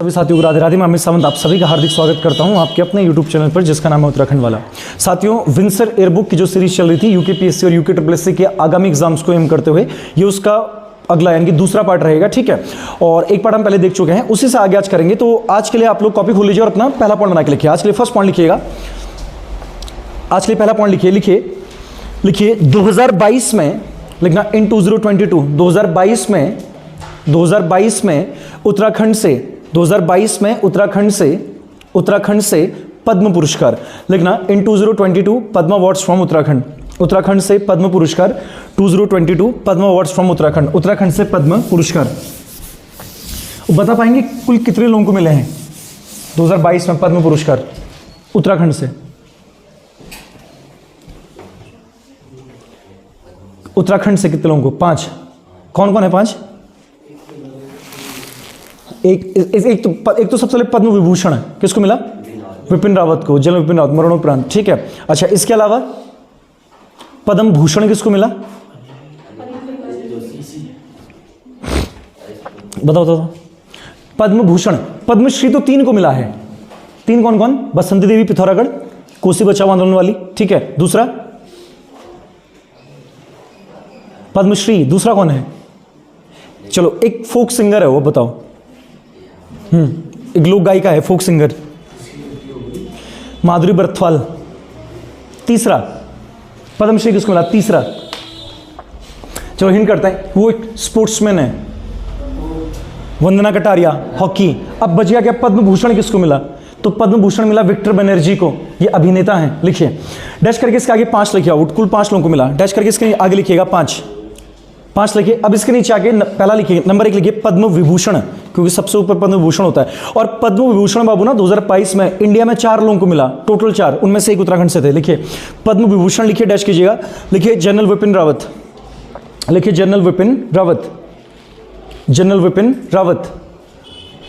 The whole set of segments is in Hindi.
सभी साथियों को राधे राधे। मैं अमित सावंत आप सभी का हार्दिक स्वागत करता हूं आपके अपने YouTube चैनल पर जिसका नाम है उत्तराखंड वाला। साथियों, विंसर एयरबुक की जो सीरीज चल रही थी यूकेपीएससी और यूके के आगामी एग्जाम्स को एम करते हुए, ये उसका अगला यानी कि दूसरा पार्ट रहेगा, ठीक है। और एक पार्ट हम पहले देख चुके हैं, उसी से आगे आज करेंगे। तो आज के लिए आप लोग कॉपी खोल लीजिए और अपना पहला पॉइंट बना के लिखिए। आज के लिए फर्स्ट पॉइंट लिखिएगा। आज के लिए पहला पॉइंट लिखिए 2022 में लिखना इन 2022 2022 में उत्तराखंड से पद्म पुरस्कार लिखना इन 2022 पद्म अवार्ड्स फ्रॉम उत्तराखंड से पद्म पुरस्कार 2022 पद्म अवार्ड्स फ्रॉम उत्तराखंड से पद्म पुरस्कार। बता पाएंगे कुल कितने लोगों को मिले हैं 2022 में पद्म पुरस्कार उत्तराखंड से? उत्तराखंड से कितने लोगों को? 5। कौन कौन है 5? एक तो सबसे पहले पद्म विभूषण है, किसको मिला? विपिन रावत को, जनरल विपिन रावत मरणोपरांत, ठीक है। अच्छा, इसके अलावा पद्म भूषण किसको मिला? बताओ। पद्म भूषण, पद्मश्री तो 3 को मिला है। 3 कौन कौन? बसंती देवी पिथौरागढ़, कोसी बचाओ आंदोलन वाली, ठीक है। दूसरा पद्मश्री, दूसरा कौन है? चलो, एक फोक सिंगर है, वो बताओ। एक लोक गायिका है, फोक सिंगर, माधुरी बरथवाल। तीसरा पद्मश्री किसको मिला? तीसरा, चलो हिंट करते हैं, वो एक स्पोर्ट्समैन है, वंदना कटारिया, हॉकी। अब बच गया क्या? पद्म भूषण किसको मिला? तो पद्म भूषण मिला विक्टर बनर्जी को, ये अभिनेता हैं। लिखिए डैश करके इसके आगे 5 लिखिए, कुल 5 लोगों को मिला। डैश करके इसके आगे लिखिएगा 5 लिखिए। अब इसके नीचे आके पहला लिखिए, नंबर 1 लिखिए पद्म विभूषण, क्योंकि सबसे ऊपर पद्म विभूषण होता है। और पद्म विभूषण बाबू ना 2022 में इंडिया में 4 लोगों को मिला, टोटल 4, उनमें से एक उत्तराखंड से थे। लिखिए पद्म विभूषण, लिखिए डैश कीजिएगा, लिखिए जनरल विपिन रावत,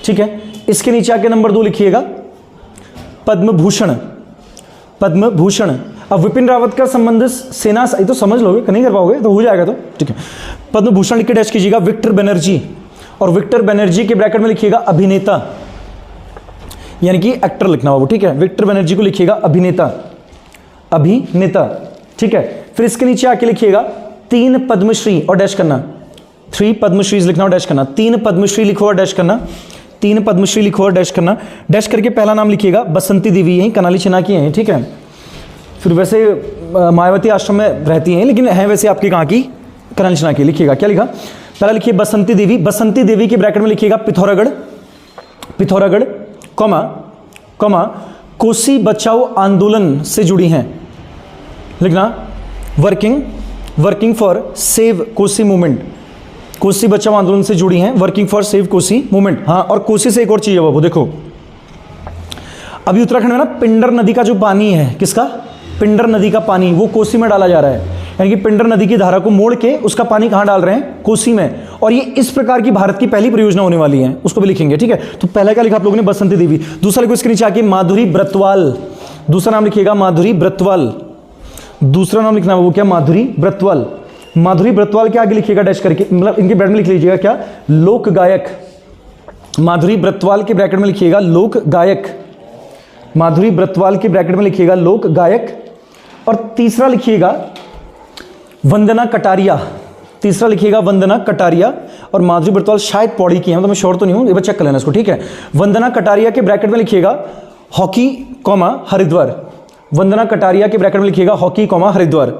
ठीक है। इसके नीचे आके नंबर 2 लिखिएगा पद्म भूषण। अब विपिन रावत का संबंध सेना से, तो समझ लोगे, नहीं कर पाओगे तो हो जाएगा, तो ठीक है। पद्म भूषण लिख के डैश कीजिएगा विक्टर बनर्जी, और विक्टर बनर्जी के ब्रैकेट में लिखिएगा अभिनेता, यानी कि एक्टर लिखना बाबू, ठीक है। विक्टर बनर्जी को लिखिएगा अभिनेता, ठीक है। फिर इसके नीचे आके लिखिएगा 3 पद्मश्री और डैश करना, 3 पद्मश्री लिखना और डैश करना, 3 पद्मश्री लिखो और डैश करना, 3 पद्मश्री लिखो और डैश करना। डैश करके पहला नाम लिखिएगा बसंती देवी, यही कनाली छिना की हैं, ठीक है। फिर वैसे मायावती आश्रम में रहती हैं, लेकिन है वैसे आपकी कहाँ की? कनाली छिना की। लिखिएगा क्या लिखा? पहला लिखिए बसंती देवी के ब्रैकेट में लिखिएगा पिथौरागढ़, कॉमा कोसी बचाओ आंदोलन से जुड़ी हैं, लिखना working for save Kosi movement, Kosi बचाओ आंदोलन से जुड़ी हैं, working for save Kosi movement. हाँ, और कोसी से एक और चीज है बाबू, देखो अभी उत्तराखंड में ना पिंडर नदी का जो पानी है, किसका? पिंडर नदी का पानी, वो कोसी में डाला जा रहा है, यानी कि पिंडर नदी की धारा को मोड़ के उसका पानी कहां डाल रहे हैं? कोसी में। और ये इस प्रकार की भारत की पहली परियोजना होने वाली है, उसको भी लिखेंगे, ठीक है। तो पहला क्या लिखा आप लोगों ने? बसंती देवी। दूसरा लिखो इसके नीचे आके माधुरी ब्रतवाल, दूसरा नाम लिखिएगा माधुरी ब्रतवाल, दूसरा नाम लिखना वो क्या? माधुरी ब्रतवाल के आगे लिखिएगा डैश करके, मतलब इनके ब्रैकेट में लिख लीजिएगा क्या? लोक गायक। माधुरी ब्रतवाल के ब्रैकेट में लिखिएगा लोक गायक, माधुरी ब्रतवाल के ब्रैकेट में लिखिएगा लोक गायक। और तीसरा लिखिएगा वंदना कटारिया, और माधुरी ब्रतवाल शायद पौड़ी की है, तो मैं श्योर तो नहीं हूं, एक बार चेक कर लेना इसको, ठीक है। वंदना कटारिया के ब्रैकेट में लिखिएगा हॉकी हरिद्वार, वंदना कटारिया के ब्रैकेट में लिखिएगा हॉकी हरिद्वार।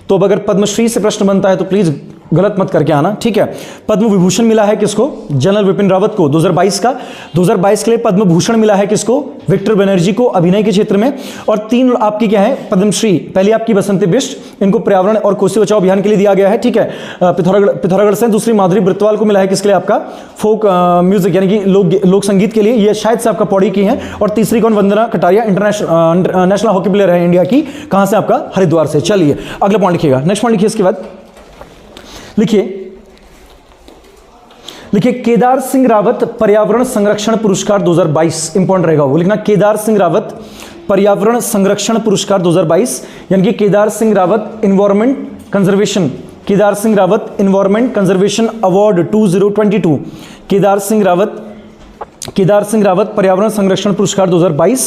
तो अब अगर पद्मश्री से प्रश्न बनता है तो प्लीज गलत मत करके आना, ठीक है। पद्म विभूषण मिला है किसको? जनरल विपिन रावत को 2022 का। 2022 के लिए पद्म भूषण मिला है किसको? विक्टर बनर्जी को, अभिनय के क्षेत्र में। और 3 आपकी क्या है? पद्मश्री। पहली आपकी बसंती बिष्ट, इनको पर्यावरण और कोसी बचाओ अभियान के लिए दिया गया है, ठीक है, पिथौरागढ़ से। दूसरी माधुरी ब्रतवाल को मिला है किसके लिए? आपका फोक म्यूजिक, यानी कि लोक संगीत के लिए, ये शायद से आपका पौड़ी की है। और तीसरी कौन? Vandana Kataria, international national hockey player है इंडिया की, कहां से? आपका हरिद्वार से। चलिए अगला पॉइंट लिखिएगा, नेक्स्ट पॉइंट लिखिए। इसके बाद लिखिए केदार सिंह रावत पर्यावरण संरक्षण पुरस्कार 2022, इंपॉर्टेंट रहेगा वो लिखना, केदार सिंह रावत पर्यावरण संरक्षण पुरस्कार 2022, यानी कि Kedar Singh Rawat environment conservation, Kedar Singh Rawat environment conservation award 2022, Kedar Singh Rawat Kedar Singh Rawat पर्यावरण संरक्षण पुरस्कार 2022,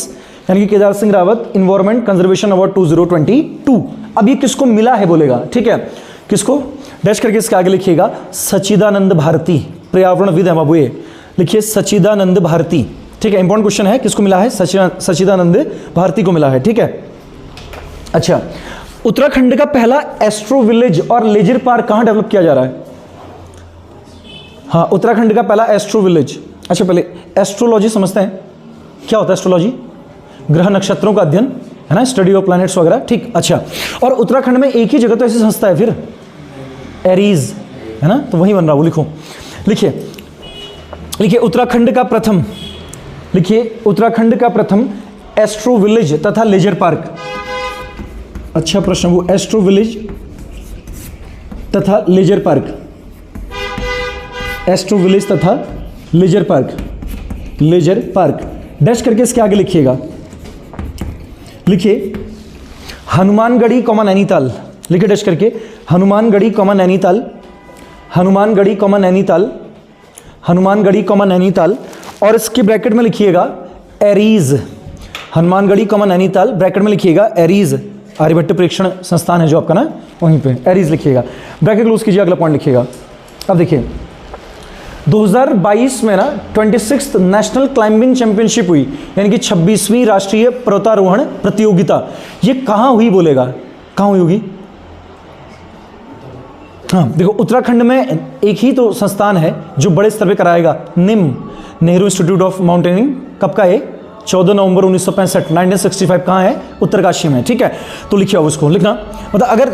यानी कि Kedar Singh Rawat environment conservation award 2022। अब ये किसको मिला है बोलेगा, ठीक है, किसको, डैश करके इसके आगे लिखिएगा सच्चिदानंद भारती, पर्यावरणविद है बाबू ये, लिखिए सच्चिदानंद भारती, ठीक है, इंपॉर्टेंट क्वेश्चन है, किसको मिला है, सच्चिदानंद भारती को मिला है, ठीक है। अच्छा, उत्तराखंड का पहला एस्ट्रो विलेज और लेजर पार्क कहां डेवलप किया जा रहा है? हाँ, उत्तराखंड का पहला एस्ट्रो विलेज। अच्छा, पहले एस्ट्रोलॉजी समझते हैं, क्या होता है एस्ट्रोलॉजी? ग्रह नक्षत्रों का अध्ययन, है ना, स्टडी ऑफ प्लैनेट्स वगैरह, ठीक। अच्छा, और उत्तराखंड में एक ही जगह तो ऐसी संस्था है फिर, एरीज, है ना, तो वही बन रहा वो, लिखो, लिखिए, लिखिए उत्तराखंड का प्रथम, लिखिए उत्तराखंड का प्रथम एस्ट्रो विलेज तथा लेजर पार्क। अच्छा प्रश्न, वो एस्ट्रो विलेज तथा लेजर पार्क, एस्ट्रो विलेज तथा laser park, laser park, dash करके इसके आगे लिखिएगा, लिखिए हनुमानगढ़ी कॉमा नैनीताल, लिखिए डैश करके Hanumangarhi comma Nainital, Hanumangarhi comma Nainital, Hanumangarhi comma Nainital, और इसके ब्रैकेट में लिखिएगा Aries, Hanumangarhi comma Nainital, bracket में लिखिएगा एरीज, आर्यभट्ट प्रेक्षण संस्थान है जो आपका ना, वहीं पे एरीज लिखिएगा, ब्रैकेट क्लोज कीजिए, अगला पॉइंट लिखिएगा। अब देखिए 2022 में ना 26th नेशनल क्लाइंबिंग चैंपियनशिप हुई, यानी कि 26वीं राष्ट्रीय पर्वतारोहण प्रतियोगिता, ये कहाँ हुई बोलेगा, कहाँ हुई होगी? हाँ देखो, उत्तराखंड में एक ही तो संस्थान है जो बड़े स्तर पे कराएगा, निम, नेहरू इंस्टीट्यूट ऑफ माउंटेनिंग, कब का है? 14 नवंबर 1965, 1965, कहाँ है? उत्तरकाशी में, ठीक है। तो लिखिए उसको, लिखना, मतलब अगर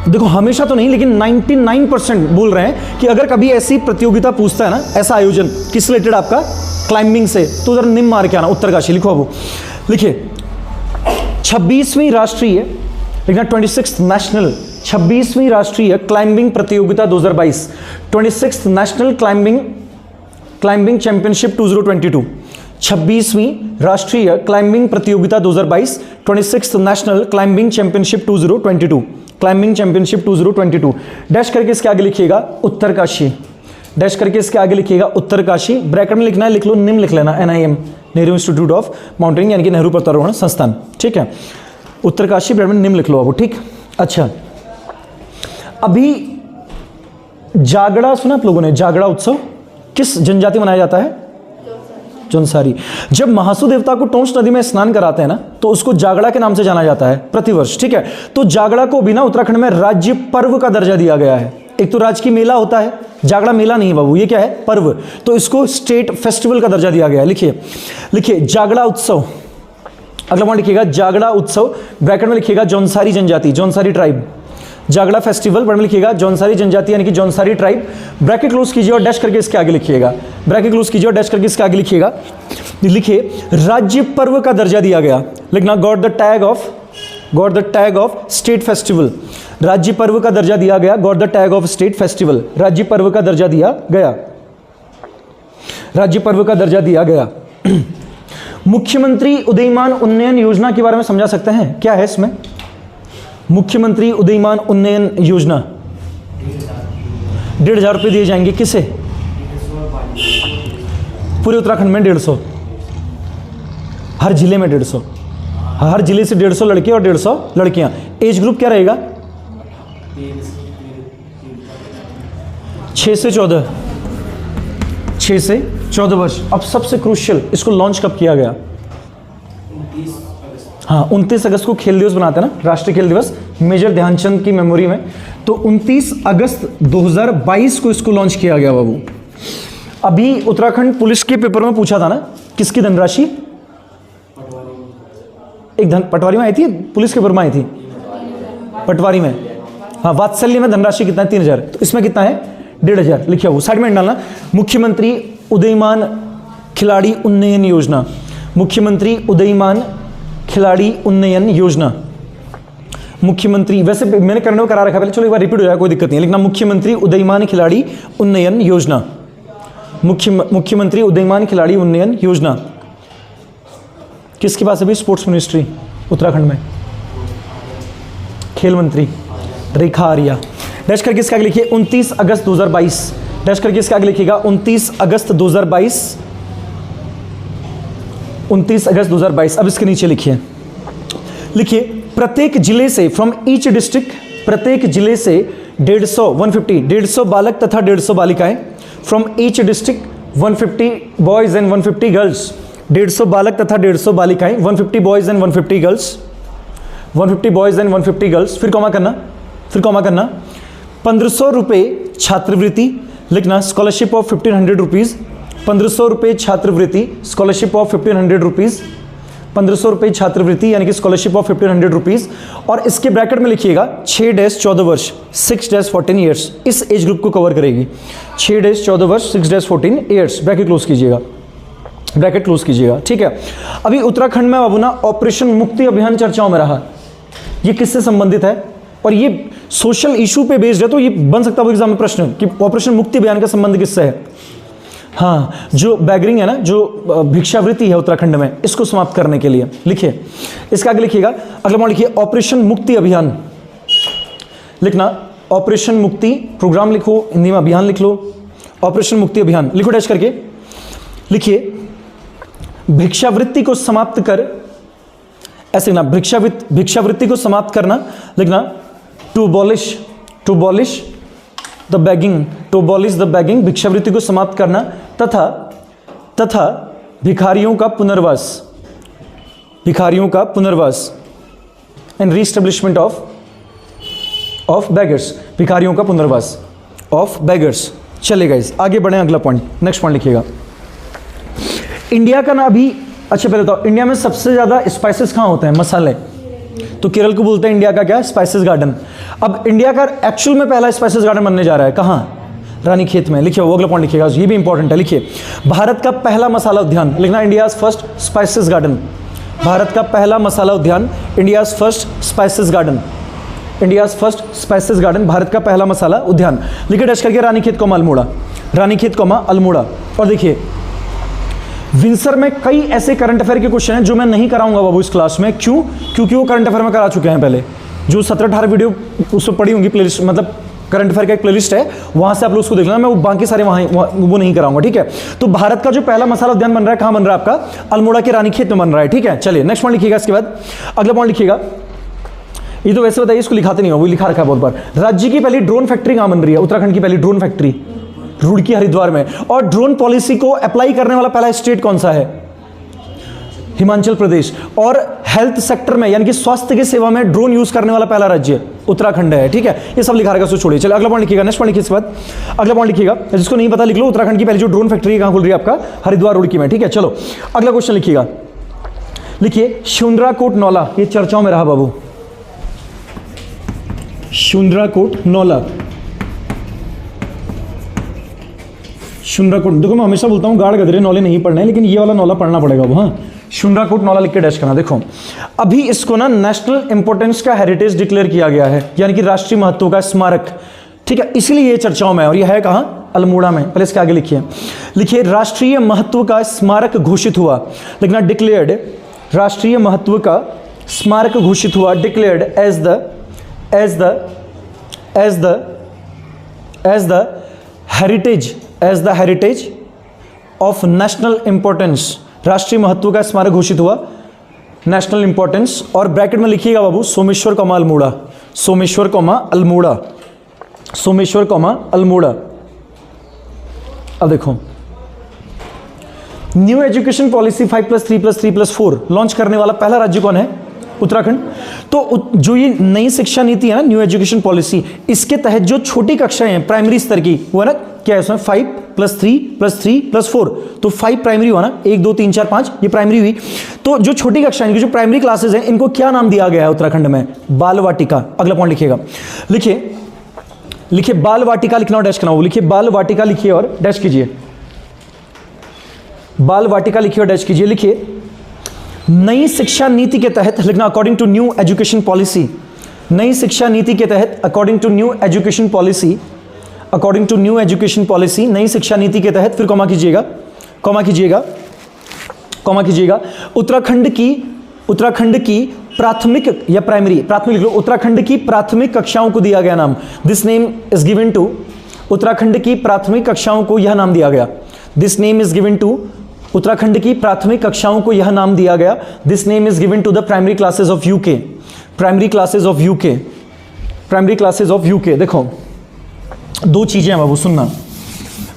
देखो हमेशा तो नहीं, लेकिन 99% बोल रहे हैं कि अगर कभी ऐसी प्रतियोगिता पूछता है ना, ऐसा आयोजन किस रिलेटेड आपका, क्लाइंबिंग से, तो उधर निम मार के आना, उत्तरकाशी, लिखो अब, लिखिए 26वीं राष्ट्रीय, लिखना 26th नेशनल, 26वीं राष्ट्रीय क्लाइंबिंग प्रतियोगिता 2022, 26th नेशनल क्लाइंबिंग चैंपियनशिप 2022, 26वीं राष्ट्रीय क्लाइंबिंग प्रतियोगिता 2022, 26th national climbing championship 2022, climbing championship 2022, dash करके इसके आगे लिखिएगा उत्तरकाशी, डैश करके इसके आगे लिखिएगा उत्तरकाशी, ब्रैकेट में लिखना है, लिख लो निम, लिख लेना NIM, Nehru institute of mountaineering, यानी कि नेहरू पर्वतारोहण संस्थान, ठीक है, उत्तरकाशी, ब्रैकेट में निम लिख लो अब, ठीक। अच्छा, अभी जागड़ा सुना आप लोगों ने, जागड़ा उत्सव किस जनजाति मनाया जाता है? जौनसारी। जब महासू देवता को टोंस नदी में स्नान कराते हैं ना, तो उसको जागड़ा के नाम से जाना जाता है प्रतिवर्ष, ठीक है। तो जागड़ा को भी ना उत्तराखंड में राज्य पर्व का दर्जा दिया गया है। एक तो राजकीय मेला होता है, जागड़ा मेला नहीं बाबू, ये क्या है? पर्व, तो इसको स्टेट फेस्टिवल का दर्जा दिया गया है। लिखिए, लिखिए जागड़ा उत्सव, अगला पॉइंट लिखिएगा जागड़ा उत्सव, ब्रैकेट में लिखिएगा जौनसारी जनजाति, Jaunsari tribe, Jagda festival, bracket में लिखिएगा जौनसारी जनजाति यानी कि जौनसारी ट्राइब, ब्रैकेट क्लोज कीजिए और डैश करके इसके आगे लिखिएगा, ब्रैकेट क्लोज कीजिए और डैश करके इसके आगे लिखिएगा, लिखिए राज्य पर्व का दर्जा दिया गया, लिखना got the tag of state festival, राज्य पर्व का दर्जा दिया गया, got the tag of state festival, राज्य पर्व का दर्जा दिया गया, राज्य पर्व का दर्जा दिया गया। मुख्यमंत्री उदयमान उन्नयन योजना के बारे में समझा सकते हैं, क्या है इसमें? मुख्यमंत्री उदयमान उन्नयन योजना 1,500 रुपये दिए जाएंगे, किसे? पूरे उत्तराखंड में 150, हर जिले में 150, हर जिले से 150 लड़के और 150 लड़कियां। एज ग्रुप क्या रहेगा? 6 से 14, 6 से 14 वर्ष। अब सबसे क्रूशियल, इसको लॉन्च कब किया गया? हाँ, 29 अगस्त को खेल दिवस बनाते हैं ना, राष्ट्रीय खेल दिवस, मेजर ध्यानचंद की मेमोरी में, तो 29 अगस्त 2022 को इसको लॉन्च किया गया बाबू। अभी उत्तराखंड पुलिस के पेपर में पूछा था ना, किसकी धनराशि? एक पटवारी में आई थी, पुलिस के पेपर में आई थी, पटवारी में। हाँ, वात्सल्य में धनराशि कितना है? 3,000। तो इसमें कितना है? 1,500। लिखिए वो साइड में डालना, मुख्यमंत्री उदयमान खिलाड़ी उन्नयन योजना, मुख्यमंत्री उदयमान खिलाड़ी उन्नयन योजना, मुख्यमंत्री, वैसे मैंने करने को करा रखा पहले, चलो एक बार रिपीट हो जाए, कोई दिक्कत नहीं, लिखना मुख्यमंत्री उदयमान खिलाड़ी उन्नयन योजना, मुख्यमंत्री उदयमान खिलाड़ी उन्नयन योजना। किसके पास है भी? स्पोर्ट्स मिनिस्ट्री उत्तराखंड में, खेल मंत्री रेखा आर्या। डैश करके इसके आगे लिखिए 29 अगस्त 2022, डैश करके इसके आगे लिखिएगा 29 अगस्त 2022, 29 अगस्त 2022। अब इसके नीचे लिखिए, प्रत्येक जिले से, फ्रॉम ईच डिस्ट्रिक्ट, प्रत्येक जिले से 150 बालक तथा 150 बालिकाएं, from each district 150 boys and 150 girls, 150 बालक तथा 150 बालिकाएं, 150 boys and 150 girls, 150 boys and 150 girls, फिर कॉमा करना, 1500 रुपये छात्रवृत्ति लिखना, स्कॉलरशिप ऑफ 1500 रुपीज़, 1500 रुपये छात्रवृत्ति, स्कॉलरशिप ऑफ 1500 रुपीज़, 1500 रुपये छात्रवृत्ति यानी कि स्कॉलरशिप ऑफ 1500 रुपीज़। और इसके ब्रैकेट में लिखिएगा 6-14 वर्ष, 6-14 ईयर्स, इस एज ग्रुप को कवर करेगी। 6-14 वर्ष, 6-14 ईयर्स, ब्रैकेट क्लोज कीजिएगा, ब्रैकेट क्लोज कीजिएगा, ठीक है। अभी उत्तराखंड में बाबू ना ऑपरेशन मुक्ति अभियान चर्चाओं में रहा, ये किससे संबंधित है और ये सोशल इशू पे बेस्ड है, तो ये बन सकता है एग्जाम में प्रश्न कि ऑपरेशन मुक्ति अभियान का संबंध किससे है। हाँ, जो बैगरिंग है ना, जो भिक्षावृत्ति है उत्तराखंड में, इसको समाप्त करने के लिए लिखिए। इसका आगे लिखिएगा, अगला पॉइंट लिखिए, ऑपरेशन मुक्ति अभियान लिखना, ऑपरेशन मुक्ति प्रोग्राम लिखो, हिंदी में अभियान लिख लो, ऑपरेशन मुक्ति अभियान लिखो डैश करके, लिखिए भिक्षावृत्ति को समाप्त कर, ऐसे लिखना, भिक्षावृत्ति को समाप्त करना लिखना, टू अबॉलिश द बैगिंग, भिक्षावृत्ति को समाप्त करना तथा भिखारियों का पुनर्वास एंड रीस्टेब्लिशमेंट ऑफ बेगर्स, भिखारियों का पुनर्वास ऑफ बेगर्स। चलेगा, इस आगे बढ़े, अगला पॉइंट, नेक्स्ट पॉइंट लिखिएगा। इंडिया का ना अभी, अच्छा पहले बताओ, इंडिया में सबसे ज्यादा स्पाइसेस कहाँ होते हैं, मसाले, तो केरल को बोलते हैं इंडिया का क्या, स्पाइसेस गार्डन। अब इंडिया का एक्चुअल में पहला स्पाइसेस गार्डन बनने जा रहा है, कहाँ, रानीखेत में, लिखिए, वो अगला पॉइंट लिखिएगा, ये भी इंपॉर्टेंट है, लिखिए भारत का पहला मसाला उद्यान लिखना, India's first spices garden, Bharat का पहला मसाला उद्यान, India's first spices garden, India's first spices garden, Bharat का पहला मसाला उद्यान, लिखिए डैश करके रानीखेत कॉमा अल्मोड़ा, रानीखेत कॉमा अल्मोड़ा। और देखिए विंसर में कई ऐसे करंट अफेयर के क्वेश्चन हैं जो मैं नहीं कराऊंगा बाबू इस क्लास में, क्यों, क्योंकि वो करंट अफेयर में करा चुके हैं पहले, जो 17-18 वीडियो उसमें पड़ी होंगी प्लेलिस्ट, मतलब करंट अफेयर का एक प्लेलिस्ट है, वहां से आप लोग उसको देख लेना, मैं वो बाकी सारे वहां वो नहीं कराऊंगा, ठीक है। तो भारत का जो पहला मसाला उद्यान बन रहा है, कहां बन रहा है आपका, अल्मोड़ा के रानीखेत में बन रहा है, ठीक है। चलिए नेक्स्ट पॉइंट लिखिएगा, इसके बाद अगला पॉइंट लिखिएगा, ये तो वैसे बताइए, इसको लिखाते नहीं हो, वो लिखा रखा है बहुत बार, राज्य की पहली ड्रोन फैक्ट्री कहां बन रही है, उत्तराखंड की पहली ड्रोन फैक्ट्री रुड़की हरिद्वार में। और ड्रोन पॉलिसी को अप्लाई करने वाला पहला स्टेट कौन सा है, हिमाचल प्रदेश। और हेल्थ सेक्टर में यानी कि स्वास्थ्य की सेवा में ड्रोन यूज करने वाला पहला राज्य उत्तराखंड है, ठीक है। ये सब लिखा रहेगा, सो छोड़िए। चलिए अगला पॉइंट लिखिएगा, नेक्स्ट पॉइंट लिखिए, इसके बाद अगला पॉइंट लिखिएगा, जिसको नहीं पता लिख लो, उत्तराखंड की पहली जो ड्रोन फैक्ट्री कहां खुल रही है आपका, हरिद्वार रुड़की में, ठीक है। चलो अगला क्वेश्चन लिखिएगा, लिखिए शुंद्राकोट नौला, ये चर्चाओं में रहा बाबू, शुंद्राकोट नौला, शुंद्राकोट, देखो मैं हमेशा बोलता हूं गाढ़ गधरे नौले नहीं पढ़ने हैं, लेकिन ये वाला नौला पढ़ना पड़ेगा वो, हाँ, शुंद्राकोट नौला लिख के डैश करना। देखो अभी इसको ना नेशनल इंपोर्टेंस का हेरिटेज डिक्लेयर किया गया है, यानी कि राष्ट्रीय महत्व का स्मारक, ठीक है, इसलिए ये चर्चाओं में है, और ये है कहां, अल्मोड़ा में। पहले इसके आगे लिखिए, लिखिए राष्ट्रीय महत्व का स्मारक घोषित हुआ, लिखना डिक्लेयर्ड, राष्ट्रीय महत्व का स्मारक घोषित हुआ, declared as the heritage of national importance, राष्ट्रीय महत्व का स्मारक घोषित हुआ, नेशनल इंपॉर्टेंस। और ब्रैकेट में लिखिएगा Babu Someshwar comma Almora, Someshwar comma Almora, Someshwar comma Almora. अब देखो न्यू एजुकेशन पॉलिसी 5+3+3+4 लॉन्च करने वाला पहला राज्य कौन है, उत्तराखंड। तो जो ये नई शिक्षा नीति है ना, न्यू एजुकेशन पॉलिसी, इसके तहत जो छोटी कक्षाएं हैं प्राइमरी स्तर की, वो है ना, क्या है उसमें 5+3+3+4, तो 5 प्राइमरी हुआ ना, 1 2 3 4 5, ये प्राइमरी हुई। तो जो छोटी कक्षाएं की जो प्राइमरी क्लासेज हैं, इनको क्या नाम दिया गया है उत्तराखंड में, बाल वाटिका। अगला पॉइंट लिखिएगा, लिखिए बाल वाटिका, लिखना और डैश करना, वो लिखिए बाल वाटिका, लिखिए और डैश कीजिए, बाल वाटिका लिखिए और डैश कीजिए। लिखिए नई शिक्षा नीति के तहत, लिखना according to new education policy, नई शिक्षा नीति के तहत, according to new education policy, according to new education policy, नई शिक्षा नीति के तहत, फिर कॉमा कीजिएगा, कॉमा कीजिएगा, कॉमा कीजिएगा, उत्तराखंड की प्राथमिक या प्राइमरी, प्राथमिक लिख लो, उत्तराखंड की प्राथमिक कक्षाओं को दिया गया नाम, this name is given to, Uttarakhand की प्राथमिक कक्षाओं को यह नाम दिया गया, this name is given to Uttarakhand की प्राथमिक कक्षाओं को यह नाम दिया गया। This name is given to the primary classes of UK. Primary classes of UK, primary classes of UK. देखो दो चीजें हैं बाबू, सुनना,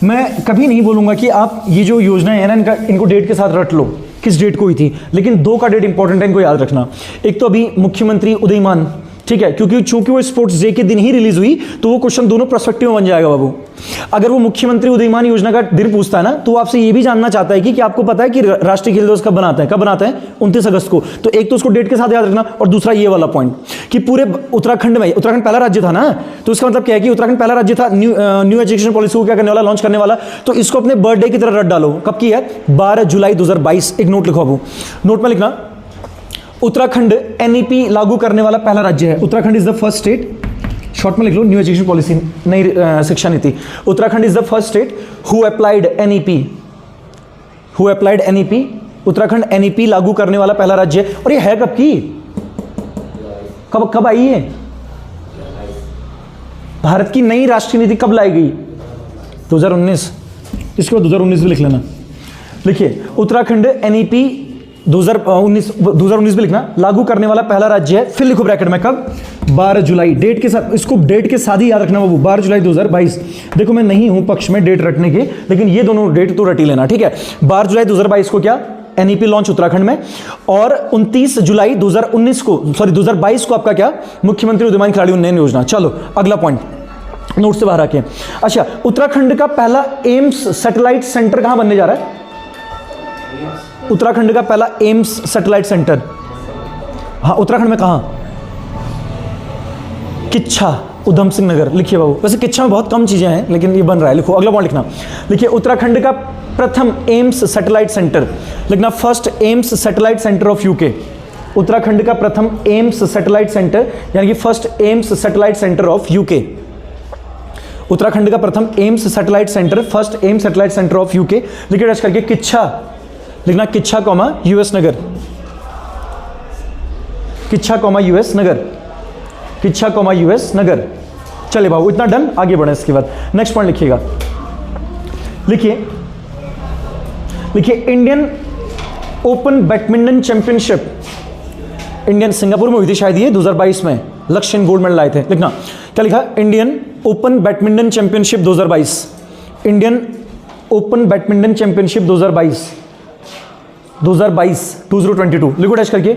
मैं कभी नहीं बोलूंगा कि आप ये जो योजनाएं है ना इनको डेट के साथ रट लो किस डेट को हुई थी, लेकिन दो का डेट इंपॉर्टेंट है, इनको याद रखना। एक तो अभी मुख्यमंत्री उदयमान, ठीक है, क्योंकि चूंकि वो स्पोर्ट्स डे के दिन ही रिलीज हुई तो वो क्वेश्चन दोनों पर्सपेक्टिव में बन जाएगा बाबू। अगर वो मुख्यमंत्री उदयमान योजना का दिन पूछता है ना तो वो आपसे ये भी जानना चाहता है कि आपको पता है कि राष्ट्रीय खेल दिवस कब बनाते हैं, 29 अगस्त को। तो एक तो उसको डेट के साथ याद रखना, और दूसरा ये वाला पॉइंट कि पूरे उत्तराखंड में, उत्तराखंड पहला राज्य था ना, तो इसका मतलब क्या है कि उत्तराखंड पहला राज्य था न्यू एजुकेशन पॉलिसी को क्या करने वाला, लॉन्च करने वाला। तो इसको अपने बर्थडे की तरह रट डालो। कब की है? 12 जुलाई 2022। एक नोट लिखो बाबू, नोट में लिखना, उत्तराखंड एनईपी लागू करने वाला पहला राज्य है। Uttarakhand is the first state, short में लिख लो, न्यू एजुकेशन पॉलिसी, नई शिक्षा नीति। Uttarakhand is the first state who applied NEP, who applied NEP. Uttarakhand NEP लागू करने वाला पहला राज्य है। और ये है कब की, कब आई है? भारत की नई राष्ट्रीय नीति कब लाई गई? 2019। इसके बाद 2019 भी लिख लेना। लिखिए, उत्तराखंड एनईपी 2019 भी लिखना, लागू करने वाला पहला राज्य है। फिर लिखो ब्रैकेट में कब, 12 जुलाई। डेट के साथ, इसको डेट के साथ ही याद रखना बाबू, 12 जुलाई 2022। देखो मैं नहीं हूं पक्ष में डेट रटने के, लेकिन ये दोनों डेट तो रटी लेना, ठीक है। 12 जुलाई 2022 को क्या, एनईपी लॉन्च उत्तराखंड में, और 29 जुलाई 2019 को, सॉरी 2022 को आपका क्या, मुख्यमंत्री उदयमान खिलाड़ी उन्नयन योजना। चलो अगला पॉइंट, नोट से बाहर आके। अच्छा, उत्तराखंड का पहला एम्स सैटेलाइट सेंटर कहां बनने जा रहा है? उत्तराखंड का पहला एम्स सैटेलाइट सेंटर, हाँ उत्तराखंड में कहां? किच्छा, उधम सिंह नगर। लिखिए बाबू, वैसे किच्छा में बहुत कम चीजें हैं लेकिन ये बन रहा है। लिखो, अगला पॉइंट लिखना। लिखिए, उत्तराखंड का प्रथम एम्स सैटेलाइट सेंटर, लिखना first AIIMS satellite centre of UK. Uttarakhand का प्रथम एम्स सैटेलाइट सेंटर, यानी कि first AIIMS satellite centre of UK. Uttarakhand का प्रथम AIIMS satellite centre, first AIIMS satellite centre of UK. लिखिए टच करके, किच्छा लिखना, किच्छा कॉमा यूएस नगर, किच्छा कॉमा यूएस नगर, किच्छा कॉमा यूएस नगर। चले बाबू, इतना डन, आगे बढ़े। इसके बाद नेक्स्ट पॉइंट लिखिएगा। लिखिए, लिखिए Indian open badminton championship, Indian, Singapore में हुई थी शायद ये 2022 में, लक्ष्य गोल्ड मेडल लाए थे। लिखना क्या लिखा, Indian open badminton championship 2022, Indian open badminton championship 2022 2022। लिखो टच करके,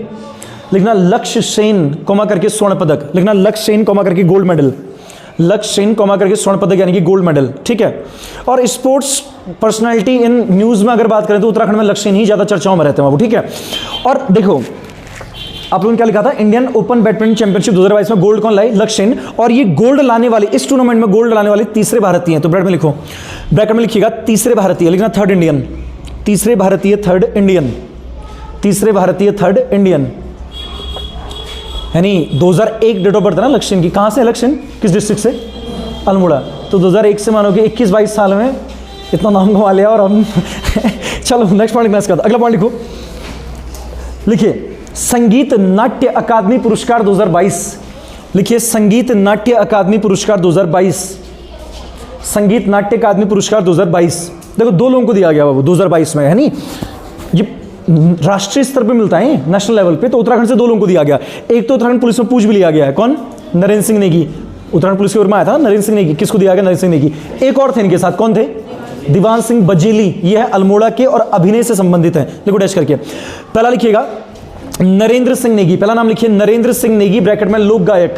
लिखना लक्ष्य सेन कॉमा करके स्वर्ण पदक, लिखना लक्ष्य सेन कॉमा करके गोल्ड मेडल, लक्ष्य सेन कॉमा करके स्वर्ण पदक यानी कि गोल्ड मेडल, ठीक है। और स्पोर्ट्स पर्सनालिटी इन न्यूज में अगर बात करें तो उत्तराखंड में लक्ष्य सेन ही ज्यादा चर्चाओं में रहते हैं बाबू, ठीक है। और देखो आप लोगों ने क्या लिखा था, इंडियन ओपन बैडमिंटन चैंपियनशिप 2022 में गोल्ड कौन लाए, लक्ष्य सेन। और ये गोल्ड लाने वाले, इस टूर्नामेंट में गोल्ड लाने वाले तीसरे भारतीय हैं। तो ब्रैकेट में लिखो, ब्रैकेट में लिखिएगा तीसरे भारतीय, लिखना थर्ड इंडियन, तीसरे भारतीय थर्ड इंडियन, तीसरे भारतीय थर्ड इंडियन, यानी 2001 डेट ऑफ बर्थ है ना लक्ष्य सेन की। कहां से लक्ष्य सेन, किस डिस्ट्रिक्ट से, अल्मोड़ा। तो 2001 से मानोगे 21-22 साल में इतना नाम कमा लिया। और हम चलो नेक्स्ट पॉइंट लिखना इसका, अगला पॉइंट लिखो। लिखिए, संगीत नाट्य अकादमी पुरस्कार 2022। लिखिए, संगीत नाट्य अकादमी पुरस्कार 2022, संगीत नाट्य अकादमी पुरस्कार 2022। देखो दो लोगों को दिया गया बाबू 2022 में, है नहीं, ये राष्ट्रीय स्तर पे मिलता है, नेशनल लेवल पे। तो उत्तराखंड से दो लोगों को दिया गया। एक तो उत्तराखंड पुलिस में पूछ भी लिया गया है, कौन, नरेंद्र सिंह नेगी, उत्तराखंड पुलिस की ओर में आया था नरेंद्र सिंह नेगी। किसको दिया गया, नरेंद्र सिंह नेगी। एक और थे इनके साथ, कौन थे, दीवान सिंह बजेली, ये है अल्मोड़ा के और अभिनय से संबंधित है। लिखो डैश करके, पहला लिखिएगा नरेंद्र सिंह नेगी, पहला नाम लिखिए नरेंद्र सिंह नेगी, ब्रैकेट में लोक गायक,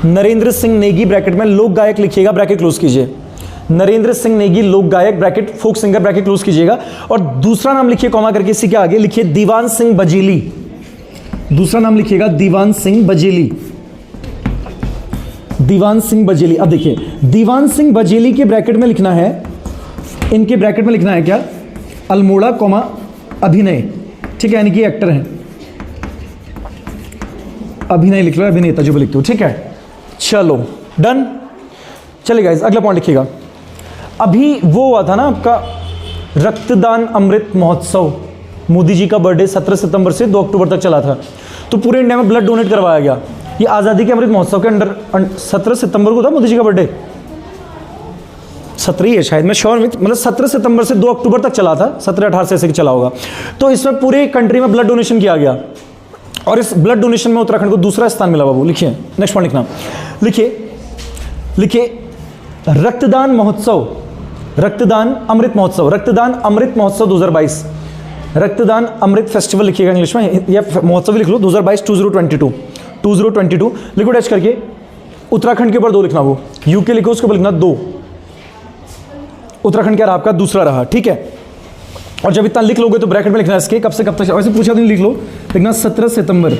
नरेंद्र सिंह नेगी ब्रैकेट में लोक गायक लिखिएगा, ब्रैकेट क्लोज कीजिए, नरेंद्र सिंह नेगी लोक गायक bracket folk singer bracket close कीजिएगा। और दूसरा नाम लिखिए कॉमा करके, इसी के आगे लिखिए दीवान सिंह बजेली, दूसरा नाम लिखिएगा दीवान सिंह बजेली, दीवान सिंह बजेली। अब देखिए दीवान सिंह बजेली के ब्रैकेट में लिखना है, इनके ब्रैकेट में लिखना है क्या, अल्मोड़ा कॉमा अभिनय, ठीक है, यानी कि एक्टर हैं, अभिनय लिख लो, अभिनेता जो भी लिखते हो, ठीक है। चलो डन, चलिए गाइस अगला पॉइंट लिखिएगा। अभी वो हुआ था ना आपका रक्तदान अमृत महोत्सव, मोदी जी का बर्थडे 17 सितंबर से 2 अक्टूबर तक चला था, तो पूरे इंडिया में ब्लड डोनेट करवाया गया। ये आज़ादी के अमृत महोत्सव के अंडर 17 सितंबर को था मोदी जी का बर्थडे, 17 है शायद, मैं श्योर मतलब 17 सितंबर से 2 अक्टूबर तक चला था, 17-18 से ऐसे चला होगा। तो इसमें पूरे कंट्री में ब्लड डोनेशन किया गया और इस ब्लड डोनेशन में उत्तराखंड को दूसरा स्थान मिला बाबू। लिखिए नेक्स्ट पॉइंट लिखना, लिखिए रक्तदान महोत्सव, रक्तदान अमृत महोत्सव, रक्तदान अमृत महोत्सव 2022, रक्तदान अमृत फेस्टिवल लिखिएगा इंग्लिश में, या महोत्सव लिख लो 2022 2022 लिखो डैश करके। उत्तराखंड के ऊपर 2 लिखना, वो यूके लिखो उसके ऊपर लिखना 2, उत्तराखंड क्या रहा आपका, दूसरा रहा, ठीक है। और जब इतना लिख लोगे तो ब्रैकेट में लिखना है इसके कब से कब तक, वैसे पूछा तो नहीं, लिख लो, लिखना 17 सितंबर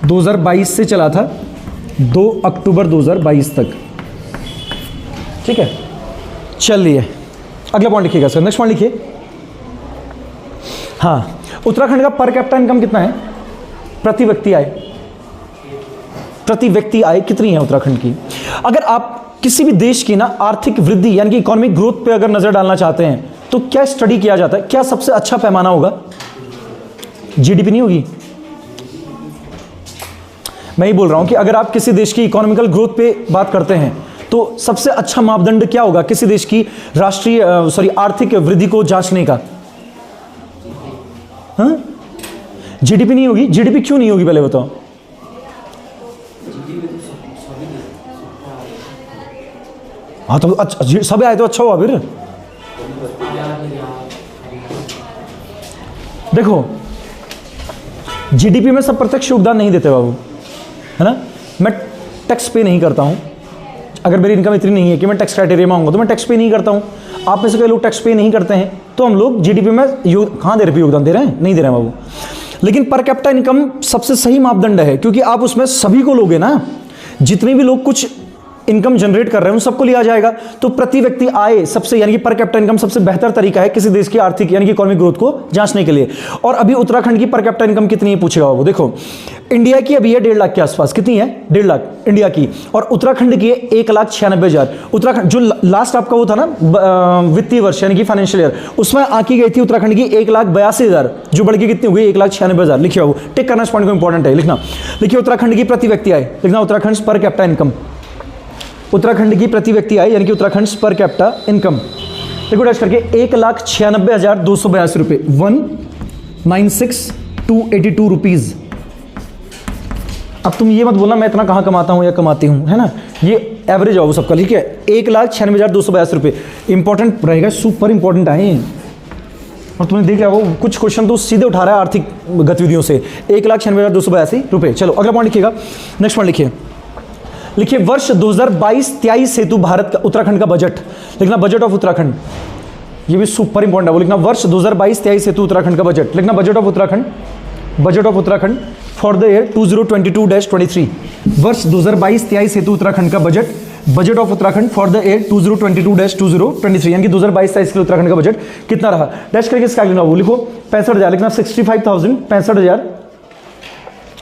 2022 से चला था 2 अक्टूबर 2022 तक, ठीक है। चलिए अगला पॉइंट लिखिएगा सर, नेक्स्ट पॉइंट लिखिए। हाँ, उत्तराखंड का पर कैपिटा इनकम कितना है, प्रति व्यक्ति आय, प्रति व्यक्ति आय कितनी है उत्तराखंड की। अगर आप किसी भी देश की ना आर्थिक वृद्धि यानी कि इकोनॉमिक ग्रोथ पे अगर नजर डालना चाहते हैं तो क्या स्टडी किया जाता है, क्या सबसे अच्छा पैमाना होगा, जीडीपी नहीं होगी। मैं ही बोल रहा हूं कि अगर आप किसी देश की इकोनॉमिकल ग्रोथ पे बात करते हैं तो सबसे अच्छा मापदंड क्या होगा किसी देश की आर्थिक वृद्धि को जांचने का। हाँ, जीडीपी नहीं होगी, जीडीपी क्यों नहीं होगी पहले बताओ। हाँ तो अच्छा, सब आए तो अच्छा हुआ फिर। देखो जीडीपी में सब प्रत्यक्ष योगदान नहीं देते बाबू, है ना। मैं टैक्स पे नहीं करता हूं, अगर मेरी इनकम इतनी नहीं है कि मैं टैक्स क्राइटेरिया में आऊंगा तो मैं टैक्स पे नहीं करता हूं। आप में से कई लोग टैक्स पे नहीं करते हैं, तो हम लोग जीडीपी में कहां दे रहे, योगदान दे रहे हैं, नहीं दे रहे हैं बाबू। लेकिन पर कैपिटा इनकम सबसे सही मापदंड है, क्योंकि आप उसमें सभी को लोगे ना, जितने भी लोग कुछ इनकम जनरेट कर रहे हैं उन सबको लिया जाएगा। तो प्रति व्यक्ति आय सबसे यानी कि पर कैपिटा इनकम सबसे बेहतर तरीका है किसी देश की आर्थिक यानी कि इकोनॉमिक ग्रोथ को जांचने के लिए। और अभी उत्तराखंड की पर कैपिटा इनकम कितनी है पूछेगा वो। देखो इंडिया की अभी है 1.5 लाख के आसपास, कितनी है 1.5 लाख इंडिया की, और उत्तराखंड की है 1,96,000। उत्तराखंड जो लास्ट आपका वो था ना वित्तीय वर्ष यानी कि फाइनेंशियल ईयर, उसमें आंकी गई थी उत्तराखंड की 1,82,000, जो बढ़ के कितनी हो गई 1,96,000। लिखिए वो टिक करना, इस पॉइंट को इंपॉर्टेंट है लिखना। लिखिए उत्तराखंड की प्रति व्यक्ति आय, लिखना Uttarakhand per capita income, Uttarakhand की प्रति व्यक्ति आय यानी कि उत्तराखंड पर कैपिटा इनकम देखो डैश करके 1,96,282 रुपये, 1,96,282 रुपीज़। अब तुम ये मत बोलना मैं इतना कहाँ कमाता हूँ या कमाती हूँ, है ना, ये एवरेज हो सबका। ठीक है, 1,96,282 रुपये इंपॉर्टेंट रहेगा, सुपर इंपॉर्टेंट आए। और तुमने देख लिया वो कुछ क्वेश्चन तो सीधे उठा रहा है आर्थिक गतिविधियों से। 1,96,282 रुपये। चलो अगला पॉइंट लिखिएगा, नेक्स्ट पॉइंट लिखिए। लिखिए वर्ष 2022-23 हेतु भारत का उत्तराखंड का बजट, लिखना बजट ऑफ उत्तराखंड, ये भी सुपर इंपॉर्टेंट है, वो लिखना वर्ष 2022-23 हेतु उत्तराखंड का बजट, लिखना budget of Uttarakhand, budget of Uttarakhand for the year 2022-23, वर्ष 2022-23 हेतु उत्तराखंड का budget, budget of Uttarakhand for the year 2022-2023 यानी कि 2022-23 के लिए उत्तराखंड का बजट कितना रहा। डैश करके इसका लिखना, वो लिखो 65,000, लिखना 65,000,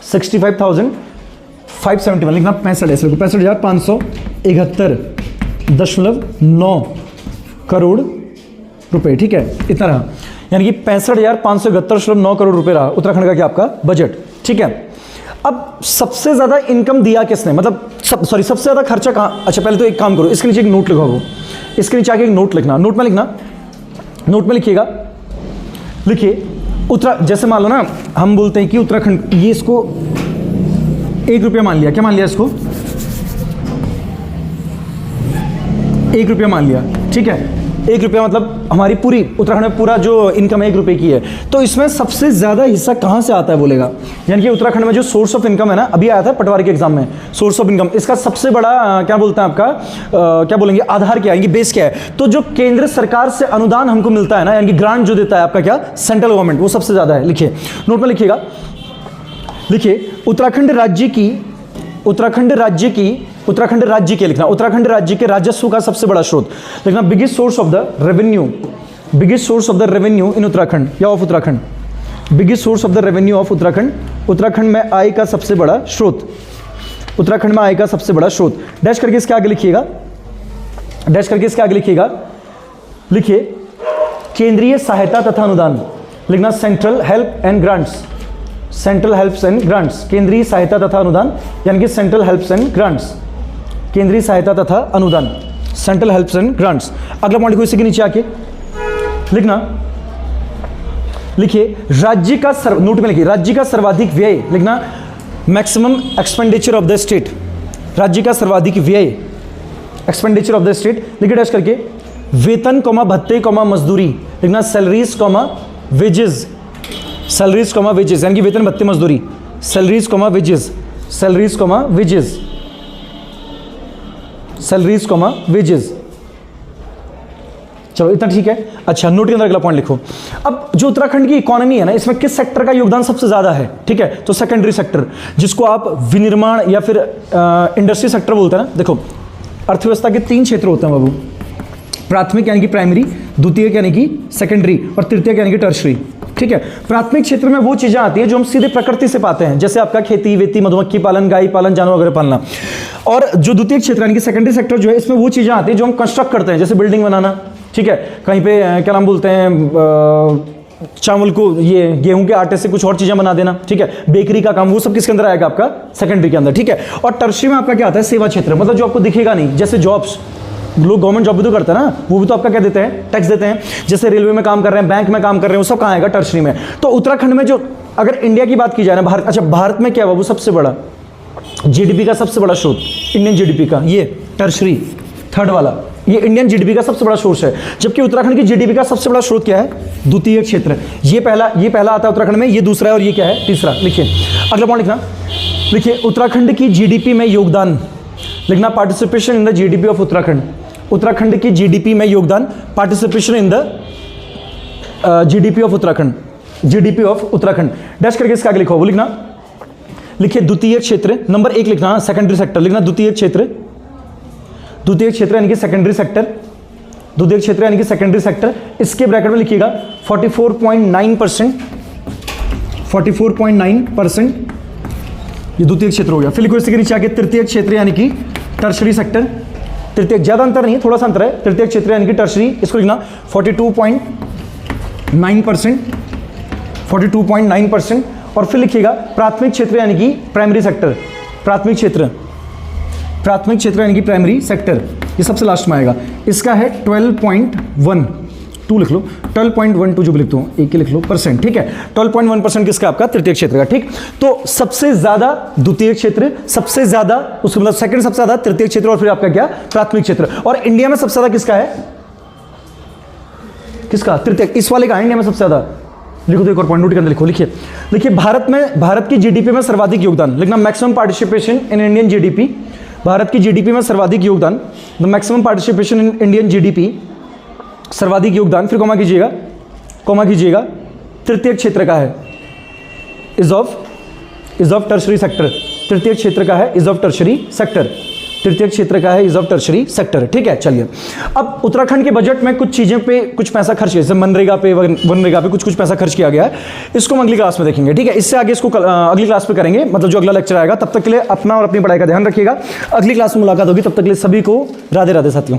65,571 लिखना 65,571.9 करोड़ रुपए। ठीक है, इतना रहा, यानी कि 65,571.9 करोड़ रुपए रहा उत्तराखंड का क्या आपका बजट। ठीक है, अब सबसे ज्यादा इनकम दिया किसने, मतलब सबसे ज्यादा खर्चा कहाँ। अच्छा पहले तो एक काम करो, इसके नीचे एक नोट लिखो, वो इसके नीचे आके एक नोट लिखना, नोट में लिखना, नोट में लिखिएगा, लिखिए जैसे मान लो ना हम बोलते हैं कि उत्तराखंड, ये इसको 1 रुपया मान लिया, क्या मान लिया इसको 1 रुपया मान लिया। ठीक है, 1 रुपया मतलब हमारी पूरी उत्तराखंड में पूरा जो इनकम 1 रुपये की है, तो इसमें सबसे ज्यादा हिस्सा कहां से आता है बोलेगा, यानी कि उत्तराखंड में जो सोर्स ऑफ इनकम है ना, अभी आया था पटवारी के एग्जाम में, सोर्स ऑफ इनकम, इसका सबसे बड़ा क्या बोलते हैं आपका क्या बोलेंगे आधार क्या है, बेस क्या है, तो जो केंद्र सरकार से अनुदान हमको मिलता है ना, यानी कि ग्रांट जो देता है आपका क्या सेंट्रल गवर्नमेंट, वो सबसे ज्यादा है। लिखिए नोट में लिखिएगा, लिखिए उत्तराखंड राज्य के लिखना, उत्तराखंड राज्य के राजस्व का सबसे बड़ा स्रोत, लिखना biggest source of the revenue, biggest source of the revenue in Uttarakhand या of Uttarakhand, biggest source of the revenue of Uttarakhand, Uttarakhand में आय का सबसे बड़ा स्रोत, उत्तराखंड में आय का सबसे बड़ा स्रोत। डैश करके इसके आगे लिखिएगा, डैश करके इसके आगे लिखिएगा, लिखिए केंद्रीय सहायता तथा अनुदान, लिखना central help and grants, central helps and grants, केंद्रीय सहायता तथा अनुदान यानी कि सेंट्रल हेल्प्स एंड ग्रांट्स, केंद्रीय सहायता तथा अनुदान। Central helps and grants. अगला पॉइंट को इसी के नीचे आके लिखना, लिखिए राज्य का नोट में लिखिए राज्य का सर्वाधिक व्यय, लिखना maximum expenditure of the state, राज्य का सर्वाधिक व्यय एक्सपेंडिचर ऑफ द स्टेट, लिखिए डैश करके वेतन कॉमा भत्ते कॉमा मजदूरी, लिखना salaries comma wages, salaries comma wages यानी कि वेतन भत्ते मजदूरी, salaries comma wages, salaries comma wages, salaries comma wages. चलो इतना ठीक है। अच्छा नोट के अंदर अगला पॉइंट लिखो। अब जो उत्तराखंड की इकोनॉमी है ना, इसमें किस सेक्टर का योगदान सबसे ज्यादा है, ठीक है, तो सेकेंडरी सेक्टर, जिसको आप विनिर्माण या फिर इंडस्ट्री सेक्टर बोलते हैं ना। देखो अर्थव्यवस्था के 3 क्षेत्र होते हैं बाबू, प्राथमिक यानी कि प्राइमरी, द्वितीयक यानी कि सेकेंडरी और तृतीयक यानी कि टर्शरी, ठीक है। प्राथमिक क्षेत्र में वो चीजें आती हैं जो हम सीधे प्रकृति से पाते हैं, जैसे आपका खेती वेती, मधुमक्खी पालन, गाय पालन, जानवर वगैरह पालना। और जो द्वितीय क्षेत्र यानी कि सेकेंडरी सेक्टर जो है, इसमें वो चीजें आती हैं जो हम कंस्ट्रक्ट करते हैं, जैसे बिल्डिंग बनाना, ठीक है, कहीं पे क्या नाम बोलते हैं चावल को, ये गेहूं के आटे से कुछ और चीजें बना देना, ठीक है, बेकरी का काम, वो सब किसके अंदर आएगा, आपका सेकेंडरी के अंदर, ठीक है। और टर्शरी में आपका क्या आता है, सेवा क्षेत्र, मतलब जो आपको दिखेगा नहीं, जैसे जॉब्स, लोग गवर्नमेंट जॉब भी तो करते हैं ना, वो भी तो आपका क्या देते हैं, टैक्स देते हैं, जैसे रेलवे में काम कर रहे हैं, बैंक में काम कर रहे हैं, वो सब कहाँ आएगा, टर्शरी में। तो उत्तराखंड में जो, अगर इंडिया की बात की जाए ना, भारत, अच्छा भारत में क्या बाबू सबसे बड़ा जीडीपी का सबसे बड़ा स्रोत, इंडियन जीडीपी का, ये टर्शरी थर्ड वाला, ये इंडियन जीडीपी का सबसे बड़ा सोर्स है। जबकि उत्तराखंड की जीडीपी का सबसे बड़ा स्रोत क्या है, द्वितीय क्षेत्र, ये पहला आता है उत्तराखंड में, ये दूसरा है और ये क्या है, तीसरा। लिखिए अगला पॉइंट लिखना, लिखिए उत्तराखंड की जीडीपी में योगदान, लिखना participation in the GDP of Uttarakhand, Uttarakhand की जीडीपी में योगदान, participation in the GDP of Uttarakhand, GDP of Uttarakhand dash करके इसका आगे लिखो, वो लिखना, लिखिए द्वितीय क्षेत्र, नंबर 1 लिखना, सेकेंडरी सेक्टर लिखना, द्वितीय क्षेत्र, द्वितीय क्षेत्र यानी कि सेकेंडरी सेक्टर, द्वितीय क्षेत्र यानी कि सेकेंडरी सेक्टर, इसके ब्रैकेट में लिखिएगा 44.9%, 44.9% ये द्वितीय क्षेत्र हो गया। फिर लिखो इसके नीचे आके तृतीय क्षेत्र यानी कि टर्शरी सेक्टर, तृतीय, ज्यादा अंतर नहीं है, थोड़ा सा अंतर है, तृतीय क्षेत्र यानी कि टर्शरी, इसको लिखना 42.9%, 42.9%। और फिर लिखिएगा प्राथमिक क्षेत्र यानी कि प्राइमरी सेक्टर, प्राथमिक क्षेत्र, प्राथमिक क्षेत्र यानी कि प्राइमरी सेक्टर, ये सबसे लास्ट में आएगा, इसका है 12.12 लिख लो, 12.12 जो भी लिखता हूँ एक ही लिख लो परसेंट, ठीक है, 12.1% किसका, आपका तृतीय क्षेत्र का, ठीक। तो सबसे ज्यादा द्वितीय क्षेत्र, सबसे ज्यादा उसको मतलब सेकंड सबसे ज्यादा तृतीय क्षेत्र, और फिर आपका क्या, प्राथमिक क्षेत्र। और इंडिया में सबसे ज्यादा किसका है, किसका, तृतीय, इस वाले का इंडिया में सबसे ज्यादा। लिखो तो एक और पॉइंट नोट के अंदर लिखो, लिखिए, लिखिए भारत की जीडीपी में सर्वाधिक योगदान, लिखना maximum participation in Indian GDP, Bharat की जीडीपी में सर्वाधिक योगदान, the maximum participation in Indian GDP, सर्वाधिक योगदान, फिर कॉमा कीजिएगा, तृतीय क्षेत्र का है, इज ऑफ टर्शरी सेक्टर, तृतीय क्षेत्र का है, इज ऑफ टर्शरी सेक्टर, तृतीय क्षेत्र का है, इज ऑफ टर्शरी सेक्टर, ठीक है। चलिए अब उत्तराखंड के बजट में कुछ चीज़ों पे कुछ पैसा खर्च किया, जैसे मनरेगा पे, वनरेगा पे कुछ पैसा खर्च किया गया है, इसको हम अगली क्लास में देखेंगे, ठीक है। इससे आगे इसको अगली क्लास में करेंगे, मतलब जो अगला लेक्चर आएगा। तब तक के लिए अपना और अपनी पढ़ाई का ध्यान रखिएगा, अगली क्लास में मुलाकात होगी, तब तक के लिए सभी को राधे राधे साथियों।